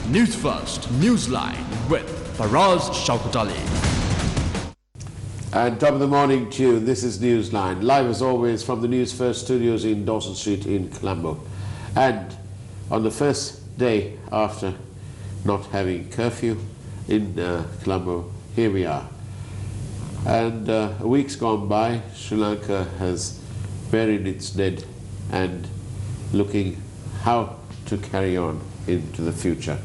News First, Newsline with Faraz Shaukatali. And top of the morning to you, this is Newsline, live as always from the Newsfirst studios in Dawson Street in Colombo. And on the first day after not having curfew in Colombo, here we are. And a week's gone by, Sri Lanka has buried its dead and looking how to carry on into the future.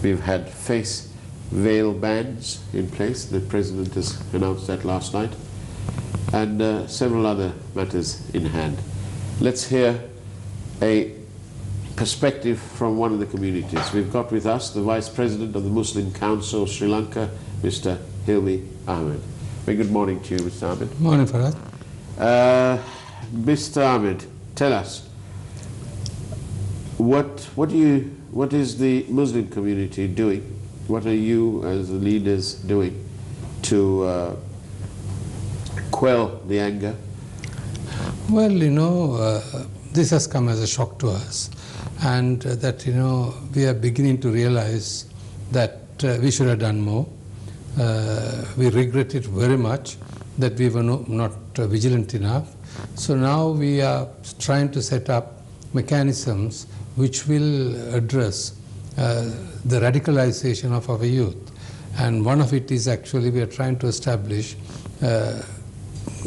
We've had face veil bans in place. The President has announced that last night, and several other matters in hand. Let's hear a perspective from one of the communities. We've got with us the Vice President of the Muslim Council of Sri Lanka, Mr. Hilmy Faraz. Very good morning to you, Mr. Ahmed. Morning, Faraz. Mr. Ahmed, tell us, what is the Muslim community doing? What are you as leaders doing to quell the anger? Well, this has come as a shock to us, and that, we are beginning to realize that we should have done more. We regret it very much that we were not vigilant enough. So now we are trying to set up mechanisms which will address the radicalization of our youth. And one of it is actually we are trying to establish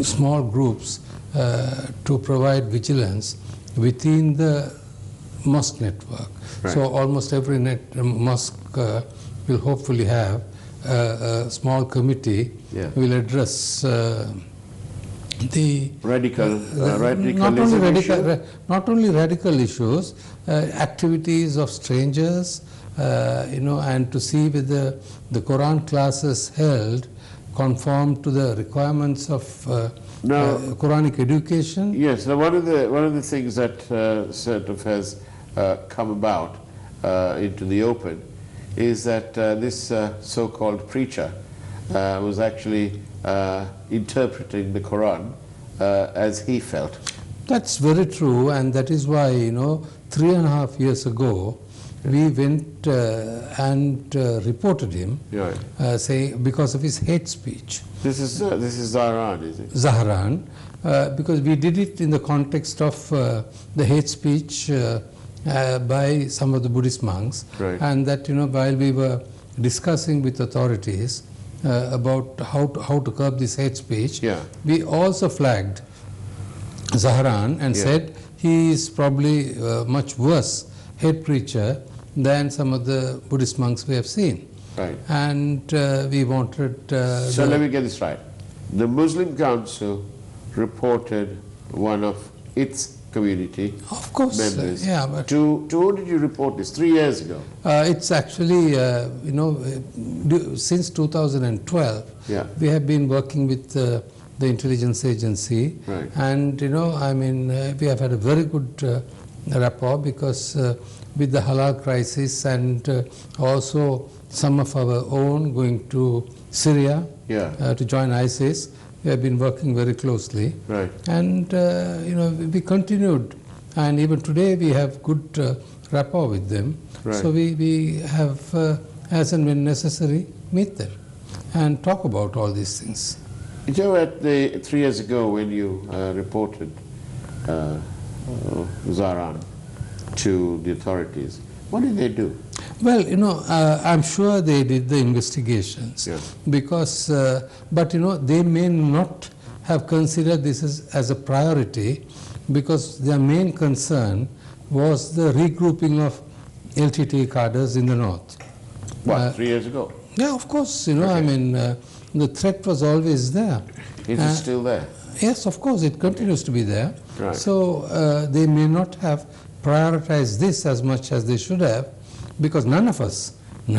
small groups to provide vigilance within the mosque network. Right. So almost every mosque will hopefully have a small committee will address the not only radical issues, activities of strangers, and to see whether the Quran classes held conform to the requirements of Quranic education. Yes, now one of the things that sort of has come about into the open is that this so-called preacher was actually interpreting the Quran as he felt. That's very true, and that is why 3.5 years ago we went and reported him, saying because of his hate speech. This is Zahran, is it? Zahran, because we did it in the context of the hate speech by some of the Buddhist monks, and that while we were discussing with authorities about how to curb this hate speech, we also flagged Zahran and said he is probably much worse hate preacher than some of the Buddhist monks we have seen. Right. And we wanted... so let me get this right. The Muslim Council reported one of its community members. But to whom did you report this? 3 years ago? It's actually, since 2012, we have been working with the intelligence agency, and we have had a very good rapport, because with the halal crisis and also some of our own going to Syria to join ISIS, we have been working very closely, and we continued, and even today we have good rapport with them. So we have, as and when necessary, meet them and talk about all these things. At 3 years ago when you reported Zahran to the authorities, what did they do? Well, I'm sure they did the investigations, because, but they may not have considered this as a priority, because their main concern was the regrouping of LTT cadres in the north. What, 3 years ago? Yeah, of course, the threat was always there. Is it still there? Yes, of course, it continues to be there. So they may not have prioritized this as much as they should have, because none of us in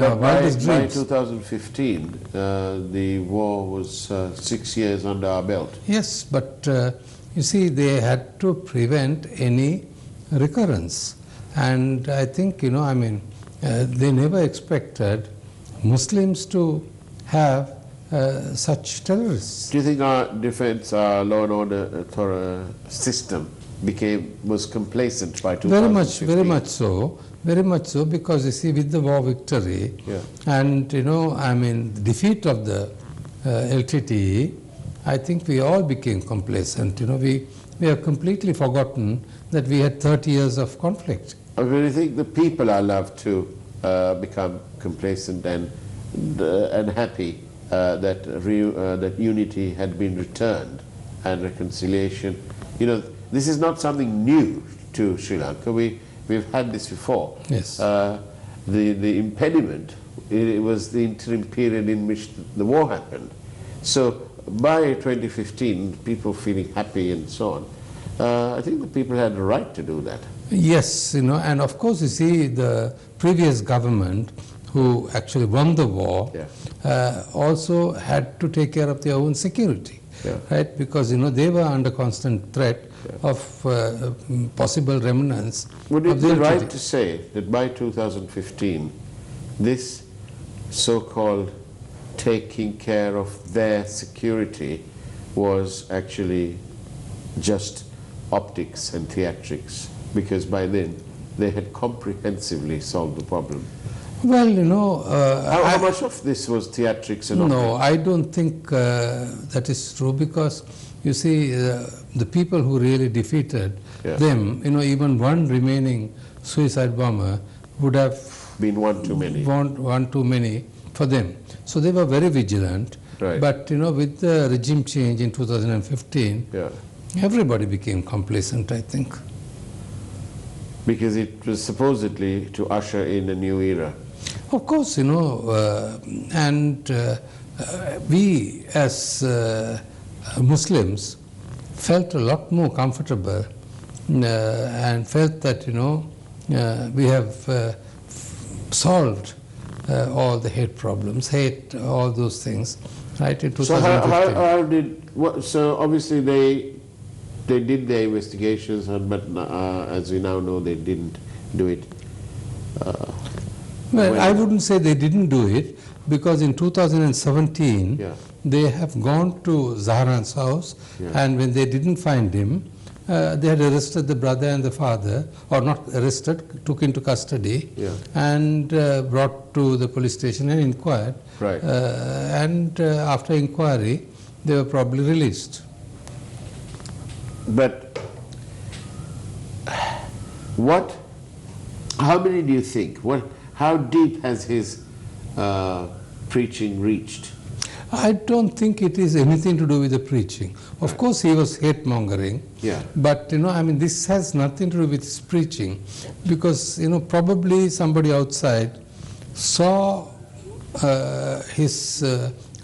our wildest dreams. By 2015, the war was 6 years under our belt. Yes, but you see, they had to prevent any recurrence. And I think, they never expected Muslims to have such terrorists. Do you think our defense, our law and order system was complacent by 2015. Very much so, because you see, with the war victory and the defeat of the LTTE, I think we all became complacent. We have completely forgotten that we had 30 years of conflict. I really think the people are allowed to become complacent and happy that unity had been returned and reconciliation. This is not something new to Sri Lanka. We've had this before. Yes. The impediment, it was the interim period in which the war happened. So by 2015, people feeling happy and so on, I think the people had the right to do that. Yes, and of course, you see, the previous government who actually won the war also had to take care of their own security, right? Because they were under constant threat of possible remnants. Would it be right to say that by 2015, this so-called taking care of their security was actually just optics and theatrics, because by then they had comprehensively solved the problem? Well, how much of this was theatrics and optics? No, I don't think that is true, because you see, the people who really defeated them, even one remaining suicide bomber would have been one too many. One too many for them. So they were very vigilant. Right. But with the regime change in 2015, everybody became complacent, I think. Because it was supposedly to usher in a new era. Of course, and we as Muslims felt a lot more comfortable and felt that, we have solved all the hate problems, all those things, right, in 2015. So obviously they did their investigations, but as we now know, they didn't do it. Well, I wouldn't say they didn't do it, because in 2017, they have gone to Zahran's house, and when they didn't find him, they had arrested the brother and the father, or not arrested, took into custody, and brought to the police station and inquired. Right. And after inquiry, they were probably released. But how many do you think? How deep has his preaching reached? I don't think it is anything to do with the preaching. Of course, he was hate-mongering, but this has nothing to do with his preaching, because probably somebody outside saw his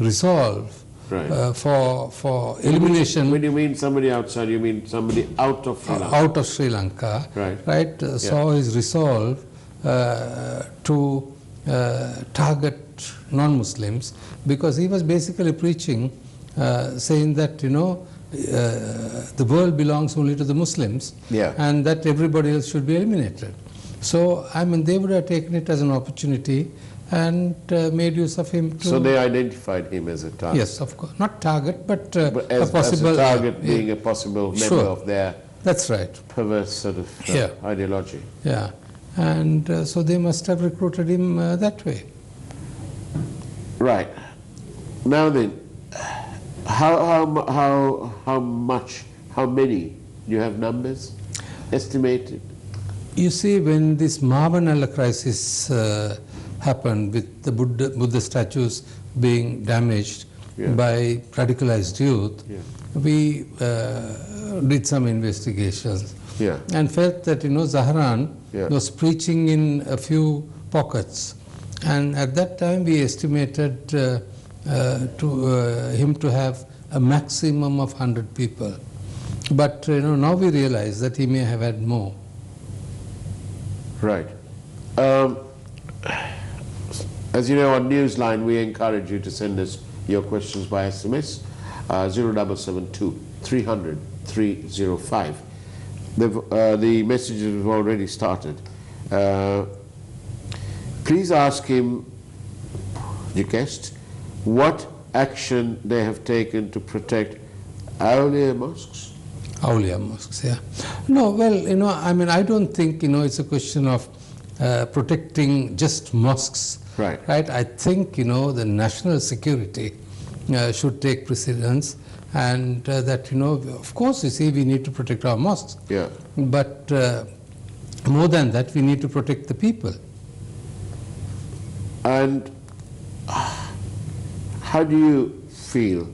resolve for elimination. When you mean somebody outside, you mean somebody out of Sri Lanka? Out of Sri Lanka, right? Saw his resolve to target non-Muslims, because he was basically preaching, saying that the world belongs only to the Muslims, and that everybody else should be eliminated. So they would have taken it as an opportunity and made use of him. So they identified him as a target. Yes, of course, not target, but as, a possible as a target, being a possible member of their perverse sort of ideology. Yeah. And so they must have recruited him that way. Right. Now then, how many? Do you have numbers estimated? You see, when this Mahavanala crisis happened, with the Buddha statues being damaged by radicalized youth, we did some investigations and felt that Zahran was preaching in a few pockets, and at that time we estimated him to have a maximum of 100 people, but now we realize that he may have had more. Right. As you know, on Newsline we encourage you to send us your questions by SMS 0772 300 305. The messages have already started. Please ask him, the guest, what action they have taken to protect Awliya mosques. Awliya mosques, yeah. No, well, I mean, I don't think, it's a question of protecting just mosques. Right. Right? I think, the national security should take precedence, and that, of course, you see, we need to protect our mosques. Yeah. But more than that, we need to protect the people. And how do you feel?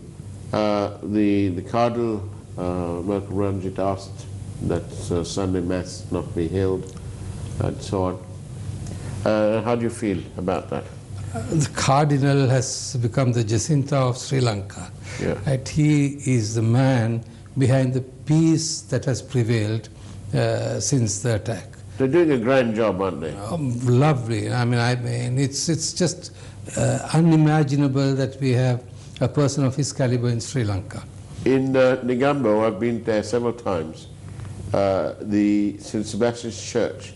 The Cardinal Malcolm Ranjit asked that Sunday Mass not be held and so on. How do you feel about that? The Cardinal has become the Jacinta of Sri Lanka. Yeah. Right? He is the man behind the peace that has prevailed since the attack. They're doing a grand job, aren't they? Lovely. I mean, it's just unimaginable that we have a person of his caliber in Sri Lanka. In Negombo, I've been there several times. The St. Sebastian's Church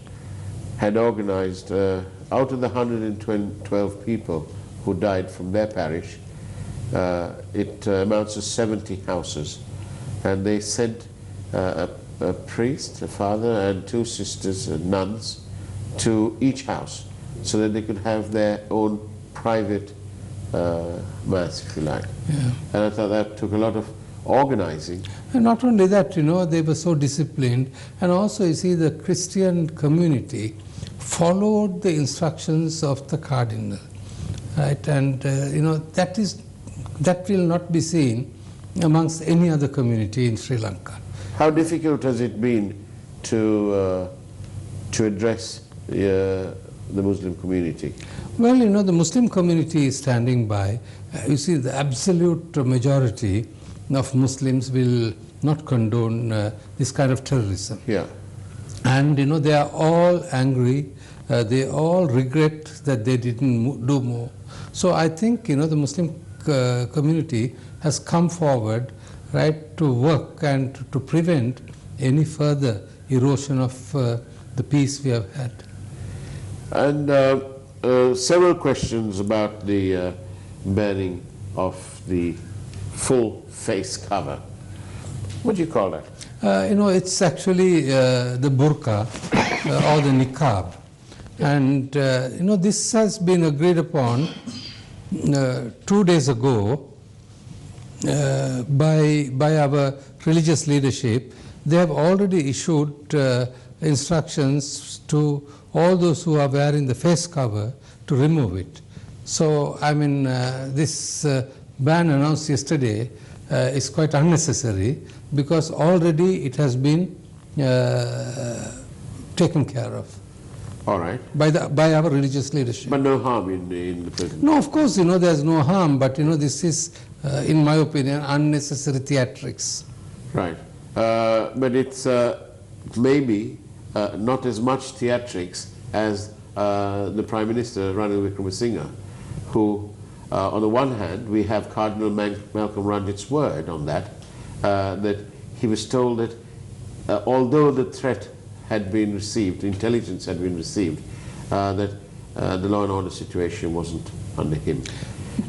had organized, out of the 112 people who died from their parish, it amounts to 70 houses. And they sent a priest, a father, and 2 sisters, nuns, to each house so that they could have their own private mass, if you like. Yeah. And I thought that took a lot of organizing. And not only that, they were so disciplined. And also, you see, the Christian community followed the instructions of the Cardinal. Right? And, that will not be seen amongst any other community in Sri Lanka. How difficult has it been to address the Muslim community? Well, the Muslim community is standing by. You see, the absolute majority of Muslims will not condone this kind of terrorism. Yeah. And, they are all angry. They all regret that they didn't do more. So I think, the Muslim community has come forward, right, to work and to prevent any further erosion of the peace we have had. And several questions about the banning of the full face cover. What do you call that? It's actually the burqa or the niqab. And, this has been agreed upon 2 days ago by our religious leadership. They have already issued instructions to all those who are wearing the face cover to remove it. So, I mean, this ban announced yesterday is quite unnecessary because already it has been taken care of. All right. By our religious leadership. But no harm in the prison? No, of course, there's no harm, but, this is, in my opinion, unnecessary theatrics. Right. But it's maybe not as much theatrics as the Prime Minister, Ranil Wickremesinghe, who, on the one hand, we have Cardinal Malcolm Ranjit's word on that, that he was told that although the threat had been received, intelligence had been received, that the law and order situation wasn't under him.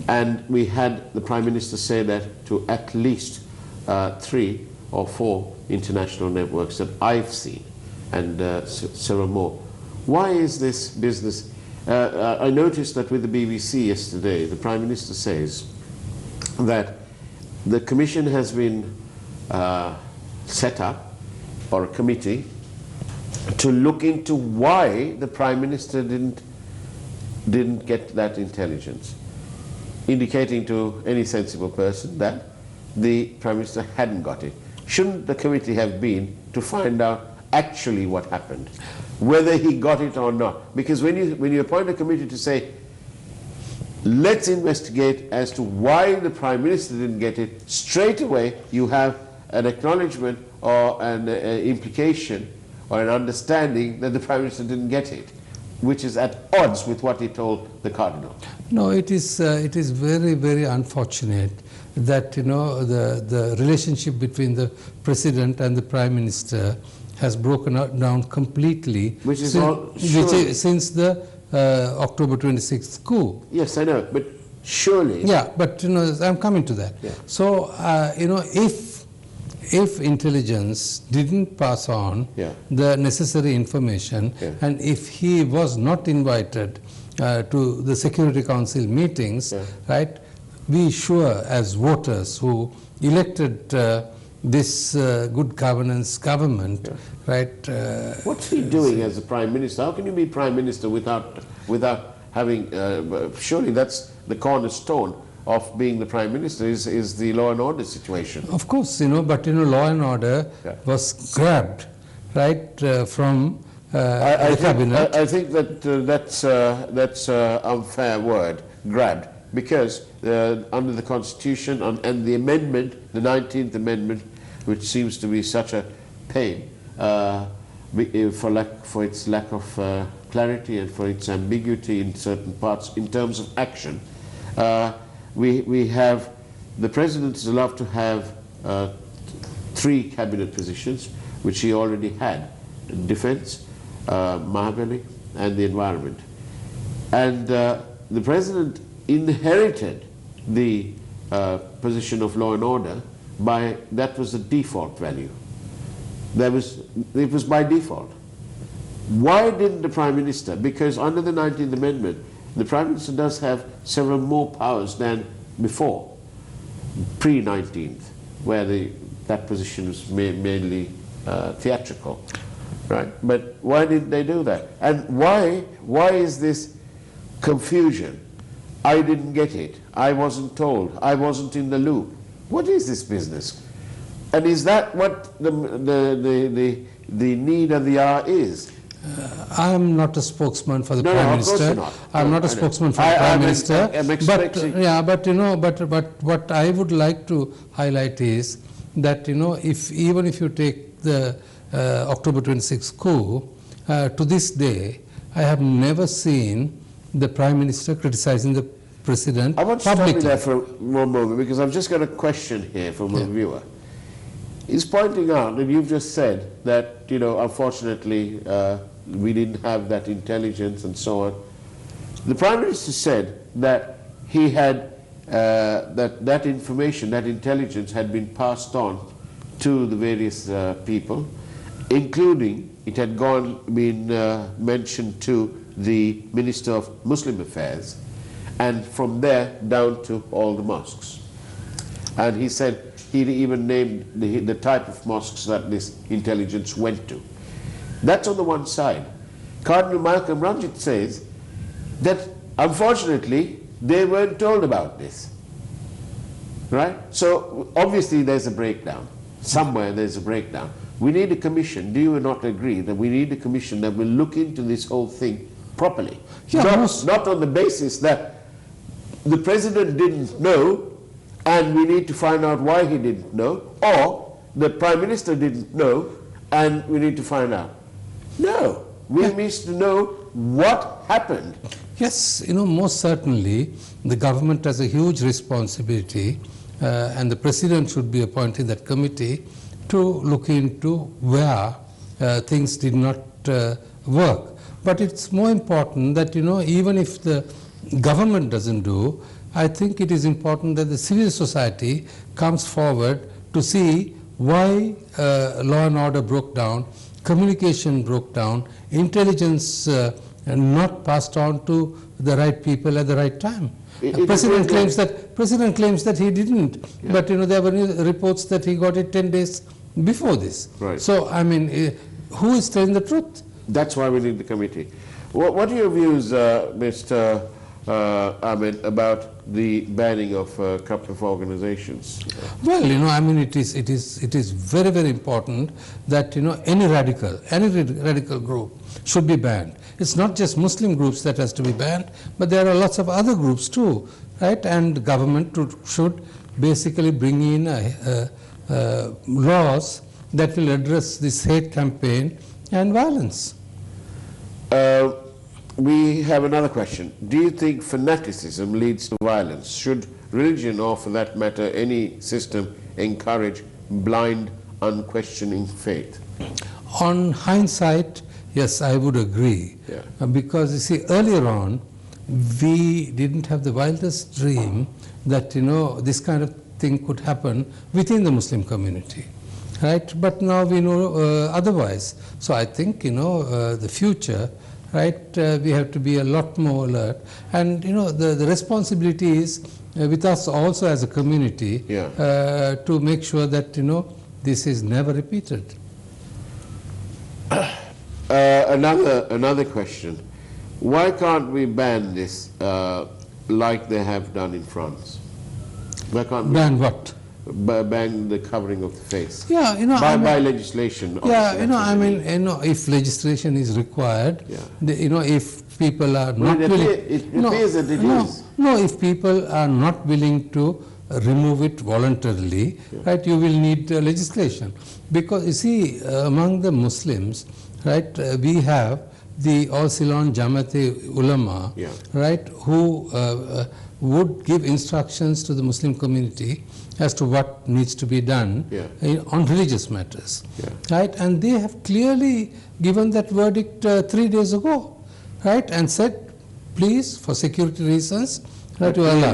And we had the Prime Minister say that to at least 3 or 4 international networks that I've seen, and several more. Why is this business? I noticed that with the BBC yesterday, the Prime Minister says that the Commission has been set up, or a committee, to look into why the Prime Minister didn't get that intelligence, indicating to any sensible person that the Prime Minister hadn't got it. Shouldn't the committee have been to find out actually what happened, whether he got it or not? Because when you appoint a committee to say, let's investigate as to why the Prime Minister didn't get it, straight away you have an acknowledgement or an implication or an understanding that the Prime Minister didn't get it, which is at odds with what he told the Cardinal. No, it is very, very unfortunate that the relationship between the President and the Prime Minister has broken down completely, since the October 26th coup. Yes, I know, but surely. Yeah, but I'm coming to that. Yeah. So if intelligence didn't pass on the necessary information, and if he was not invited to the Security Council meetings, right, we sure as voters who elected this good governance government, right? What's he doing as a Prime Minister? How can you be Prime Minister without having, surely that's the cornerstone of being the Prime Minister is the law and order situation. Of course, but law and order was grabbed, right, from the cabinet. I think that that's an unfair word, grabbed, because under the Constitution and the amendment, the 19th Amendment, which seems to be such a pain for its lack of clarity and for its ambiguity in certain parts in terms of action. We have, the President is allowed to have 3 cabinet positions, which he already had: Defense, Mahabali, and the Environment. And the President inherited the position of law and order that was the default value. It was by default. Why didn't the Prime Minister? Because under the 19th Amendment, the Prime Minister does have several more powers than before, pre-19th, where that position was mainly theatrical, right? But why didn't they do that? And why is this confusion? I didn't get it. I wasn't told. I wasn't in the loop. What is this business? And is that what the need of the hour is? I am not a spokesman for the Prime Minister. I'm not a spokesman for the Prime Minister. But what I would like to highlight is that even if you take the October 26 coup, to this day, I have never seen the Prime Minister criticizing the President publicly. I want to stop you there for one moment, because I've just got a question here from a viewer. He's pointing out that you've just said that, unfortunately, we didn't have that intelligence and so on. The Prime Minister said that he had that information, that intelligence had been passed on to the various people, including it had been mentioned to the Minister of Muslim Affairs, and from there down to all the mosques. And he said he even named the type of mosques that this intelligence went to. That's on the one side. Cardinal Malcolm Ranjit says that unfortunately they weren't told about this. Right? So obviously there's a breakdown. Somewhere there's a breakdown. We need a commission. Do you not agree that we need a commission that will look into this whole thing properly? Not on the basis that the President didn't know and we need to find out why he didn't know, or the Prime Minister didn't know and we need to find out. No, we need to know what happened. Yes, most certainly the government has a huge responsibility, and the President should be appointing that committee to look into where things did not work. But it's more important that, even if the government doesn't do, I think it is important that the civil society comes forward to see why law and order broke down, communication broke down, intelligence not passed on to the right people at the right time. President claims that he didn't, but there were reports that he got it 10 days before this. Right. So who is telling the truth? That's why we need the committee. What are your views, Mr. Ahmed, about the banning of a couple of organizations? Well, it is very, very important that any radical group should be banned. It's not just Muslim groups that has to be banned, but there are lots of other groups too, right? And the government should basically bring in laws that will address this hate campaign and violence. We have another question. Do you think fanaticism leads to violence? Should religion, or for that matter any system, encourage blind, unquestioning faith? On hindsight, yes, I would agree. Because you see, earlier on, we didn't have the wildest dream that this kind of thing could happen within the Muslim community. right? But now we know otherwise. So I think, the future, right, we have to be a lot more alert. And, the responsibility is with us also as a community to make sure that, this is never repeated. Another question. Why can't we ban this like they have done in France? Why can't we ban what? Ban the covering of the face? Yeah, by legislation. Yeah, if legislation is required, if people are not willing, it appears that it is. No, if people are not willing to remove it voluntarily, right, you will need legislation. Because you see, among the Muslims, right, we have the Al-Silan Jamate Ulama, right, who would give instructions to the Muslim community as to what needs to be done on religious matters, right, and they have clearly given that verdict 3 days ago, right, and said, please, for security reasons, right, to allow,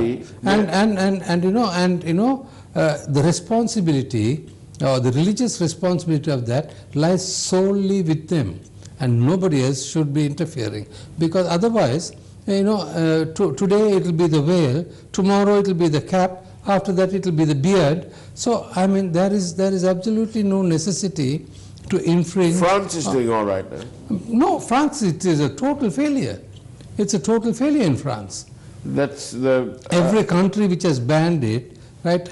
the responsibility or the religious responsibility of that lies solely with them, and nobody else should be interfering, because otherwise, today it will be the veil, tomorrow it will be the cap, after that it will be the beard. So I mean, there is absolutely no necessity to infringe. France is doing all right now. No, France, it is a total failure. It's a total failure in France. That's the every country which has banned it, right,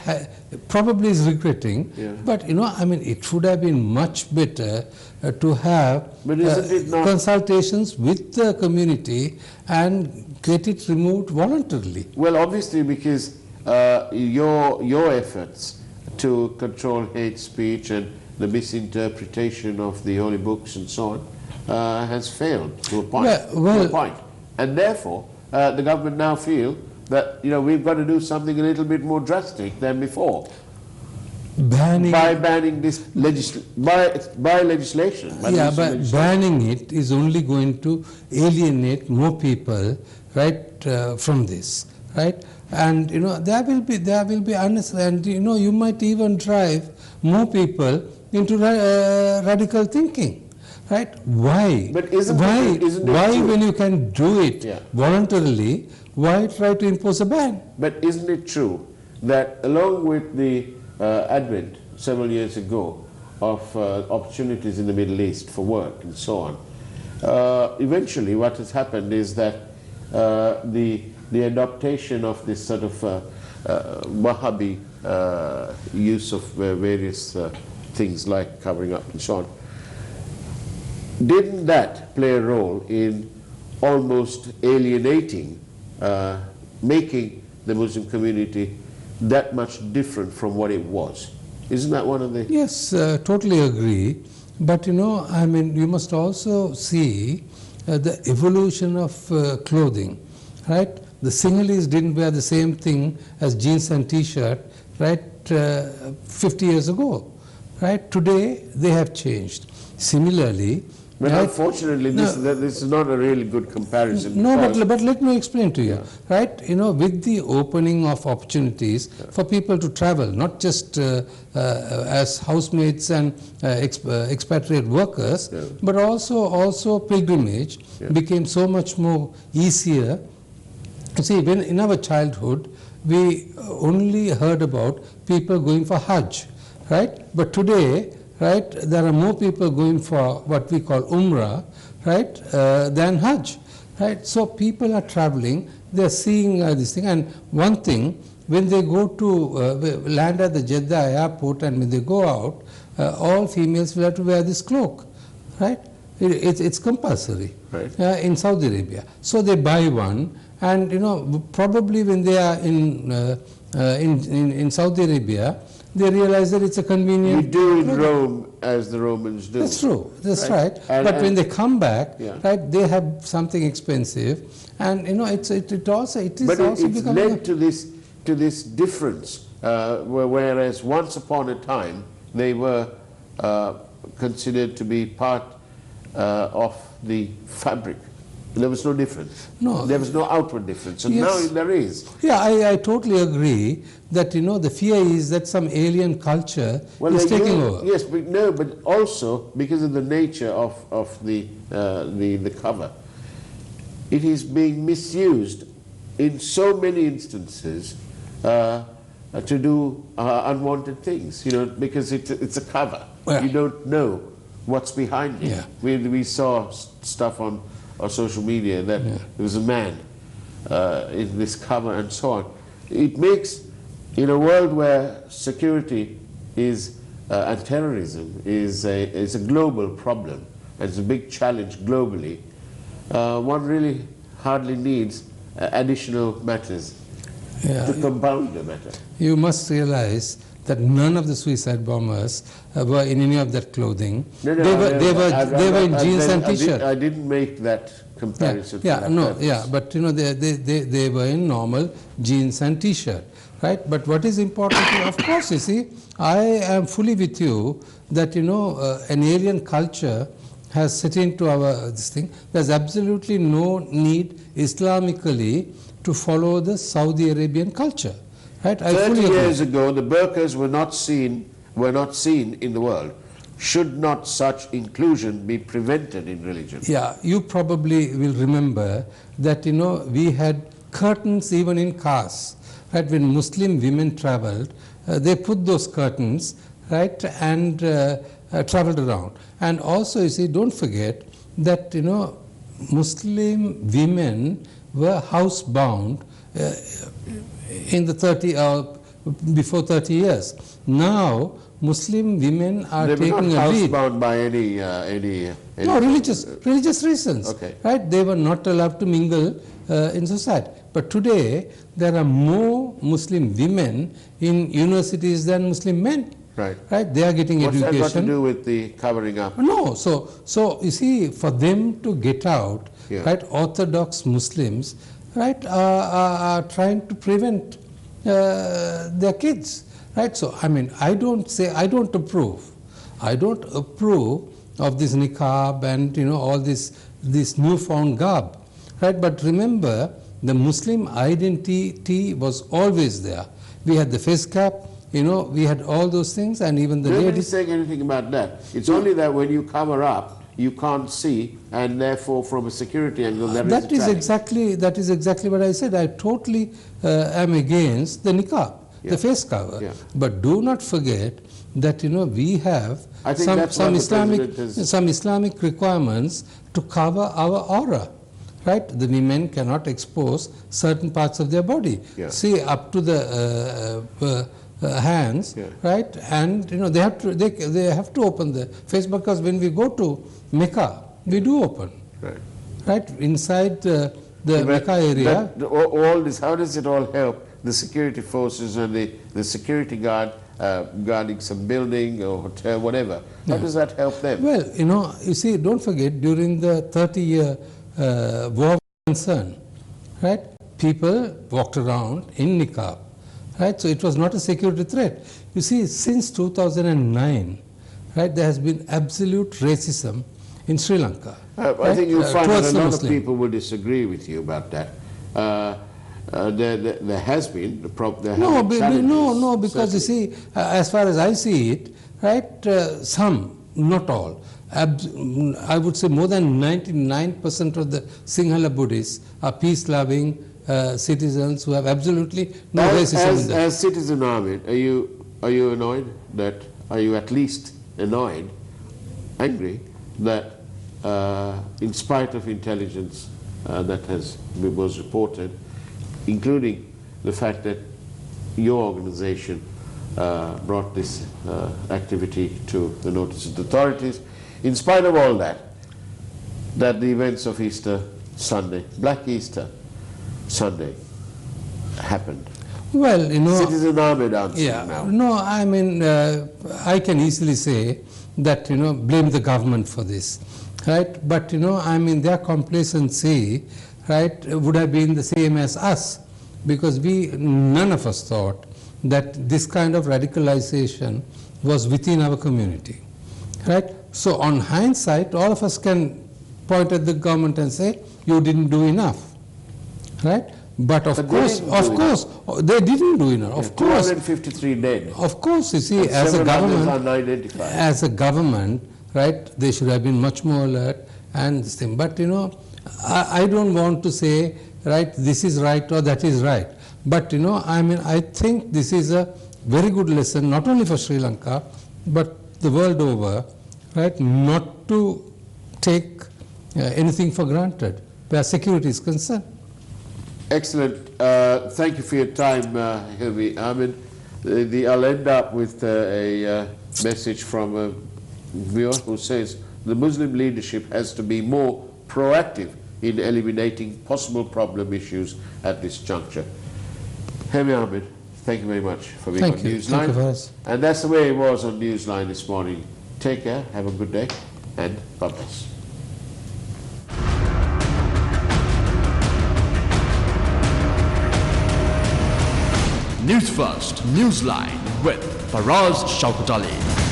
probably is regretting. But it should have been much better to have consultations with the community and get it removed voluntarily. Well, obviously, because your efforts to control hate speech and the misinterpretation of the holy books and so on has failed to a point. And therefore, the government now feel that we've got to do something a little bit more drastic than before. By banning this by legislation. But banning it is only going to alienate more people, right, from this, right? And there will be unnecessary, and you might even drive more people into radical thinking, right? Why? But why when you can do it voluntarily, why try to impose a ban? But isn't it true that along with the advent several years ago of opportunities in the Middle East for work and so on, eventually what has happened is that the adaptation of this sort of Wahhabi use of various things like covering up and so on, didn't that play a role in almost alienating, making the Muslim community that much different from what it was? Isn't that one of the... Yes, totally agree. But you must also see the evolution of clothing, right? The Sinhalese didn't wear the same thing as jeans and t-shirt, right, 50 years ago, right? Today they have changed. Similarly, but unfortunately, this is not a really good comparison. No, but let me explain to you, right? With the opening of opportunities for people to travel, not just as housemates and expatriate workers, but also pilgrimage became so much more easier. See, when in our childhood, we only heard about people going for Hajj, right? But today, right, there are more people going for what we call Umrah, right, than Hajj, right? So people are traveling, they're seeing this thing. And one thing, when they go to land at the Jeddah airport and when they go out, all females will have to wear this cloak, right? It's compulsory in Saudi Arabia. So they buy one, and probably when they are in Saudi Arabia, they realize that it's a convenient... You do in Rome as the Romans do. That's true, that's right. But when they come back, right, they have something expensive, and it's led to this difference, whereas once upon a time they were considered to be part of the fabric There was no difference. No. There was no outward difference. And Yes. now there is. Yeah, I totally agree that, the fear is that some alien culture is taking over. Yes, but also because of the nature of the cover. It is being misused in so many instances to do unwanted things, because it's a cover. Yeah. You don't know what's behind it. Yeah. We saw stuff on social media that there was a man in this cover and so on. It makes, in a world where security is and terrorism is a global problem, and it's a big challenge globally, one really hardly needs additional matters to compound the matter. You must realize that none of the suicide bombers were in any of that clothing. They were in jeans and t-shirt. I didn't make that comparison. But they were in normal jeans and t-shirt, right? But what is important, of course, you see, I am fully with you that an alien culture has set into our this thing. There's absolutely no need Islamically to follow the Saudi Arabian culture. Right? 30 years ago, the burqas were not seen in the world. Should not such inclusion be prevented in religion? Yeah, you probably will remember that we had curtains even in cars. Right? When Muslim women traveled, they put those curtains, right, and traveled around. And also, you see, don't forget that Muslim women were housebound in the before 30 years. Now, Muslim women are taking a lead. They were not housebound by any no, religious reasons. Okay. Right? They were not allowed to mingle in society. But today, there are more Muslim women in universities than Muslim men. Right. Right? They are getting education. What's that got to do with the covering up? No. So you see, for them to get out, right, Orthodox Muslims, right, are trying to prevent their kids. Right? So, I mean, I don't approve of this niqab and, all this newfound garb. Right? But remember, the Muslim identity was always there. We had the face cap, we had all those things, and even the Nobody's ladies. saying anything about that. It's only that when you cover up, you can't see, and therefore, from a security angle, that is exactly what I said. I totally am against the niqab, the face cover. Yeah. But do not forget that we have some Islamic requirements to cover our aura. Right? The women cannot expose certain parts of their body. Yeah. See, up to the hands, right? And they have to open the face, because when we go to Mecca, we do open. Right? Inside the Mecca area. All this, how does it all help the security forces and the security guard guarding some building or hotel, whatever? How does that help them? Well, you see, don't forget, during the 30-year war of concern, right? People walked around in niqab, right? So it was not a security threat. You see, since 2009, right, there has been absolute racism in Sri Lanka. I think you'll find that a lot of people will disagree with you about that. There has been the problem. No, because you see, as far as I see it, right, some, not all, I would say more than 99% of the Sinhala Buddhists are peace-loving citizens who have absolutely no racism in them. As Citizen Ahmed, are you annoyed that? Are you at least annoyed, angry that, in spite of intelligence that was reported, including the fact that your organization brought this activity to the notice of the authorities, in spite of all that the events of Easter Sunday, Black Easter Sunday, happened? Well, Citizen Ahmed answering now. No, I mean, I can easily say that, blame the government for this, right? But, I mean, their complacency, right, would have been the same as us, because none of us thought that this kind of radicalization was within our community, right? So on hindsight, all of us can point at the government and say, you didn't do enough, right? But of course, they didn't do enough. Of course, 253 dead. Of course, you see, as a government, right, they should have been much more alert and this thing. But you know, I don't want to say, right, this is right or that is right. But you know, I mean, I think this is a very good lesson, not only for Sri Lanka, but the world over, right, not to take anything for granted where security is concerned. Excellent. Thank you for your time, Hilmy. I'll end up with a message from a viewer who says the Muslim leadership has to be more proactive in eliminating possible problem issues at this juncture. Hilmy Ahmed, thank you very much for being on Newsline. Thank you, and that's the way it was on Newsline this morning. Take care, have a good day, and God bless. News First, Newsline with Faraz Shaukat Ali.